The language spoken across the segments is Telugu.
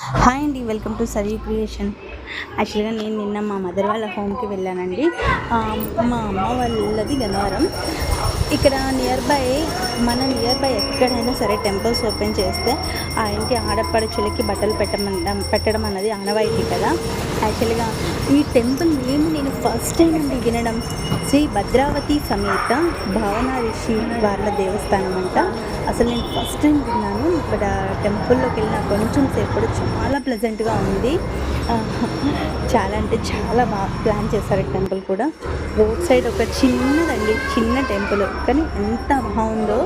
హాయ్ అండి, వెల్కమ్ టు సరియు క్రియేషన్. యాక్చువల్గా నేను నిన్న మా మదర్ వాళ్ళ హోమ్కి వెళ్ళానండి. మా అమ్మ వాళ్ళది గన్నవరం. ఇక్కడ మన నియర్ బై ఎక్కడైనా సరే టెంపుల్స్ ఓపెన్ చేస్తే ఆ ఇంటి ఆడపడుచులకి బట్టలు పెట్టడం అన్నది ఆనవాయితీ కదా. యాక్చువల్గా ఈ టెంపుల్ నేమ్ నేను ఫస్ట్ టైం అండి వినడం. శ్రీ భద్రావతి సమేత భావన రిషి వాళ్ళ దేవస్థానం అంట. అసలు నేను ఫస్ట్ టైం విన్నాను. ఇక్కడ టెంపుల్లోకి వెళ్ళిన కొంచెం సేపు చాలా ప్లెజెంట్గా ఉంది. చాలా అంటే చాలా బాగా ప్లాన్ చేశారు టెంపుల్ కూడా. రోడ్ సైడ్ ఒక చిన్న టెంపుల్, కానీ ఎంత బాగుందో.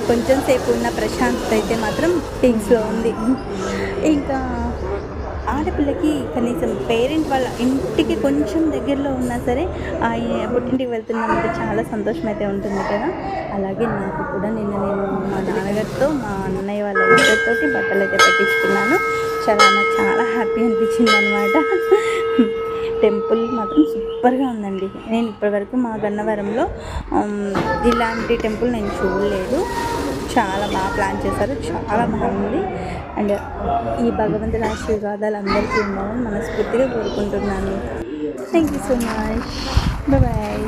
కొంచెం సేపు ఉన్న ప్రశాంతత అయితే మాత్రం థింగ్స్లో ఉంది. ఇంకా ఆడపిల్లకి కనీసం పేరెంట్ వాళ్ళ ఇంటికి కొంచెం దగ్గరలో ఉన్నా సరే పుట్టింటికి వెళ్తున్నామంటే చాలా సంతోషం అయితే ఉంటుంది కదా. అలాగే నాకు కూడా నేను మా నాన్నగారితో మా అన్నయ్య వాళ్ళ ఇద్దరితోటి బట్టలు అయితే పెట్టించుకున్నాను. నాకు చాలా హ్యాపీ అనిపించింది అనమాట. టెంపుల్ మాత్రం సూపర్గా ఉందండి. నేను ఇప్పటివరకు మా గన్నవరంలో ఇలాంటి టెంపుల్ నేను చూడలేదు. చాలా బాగా ప్లాన్ చేశారు, చాలా బాగుంది. అండ్ ఈ భగవంతుడి ఆశీర్వాదాలు అందరికీ ఉండాలని మనస్ఫూర్తిగా కోరుకుంటున్నాను. Thank you so much. Bye.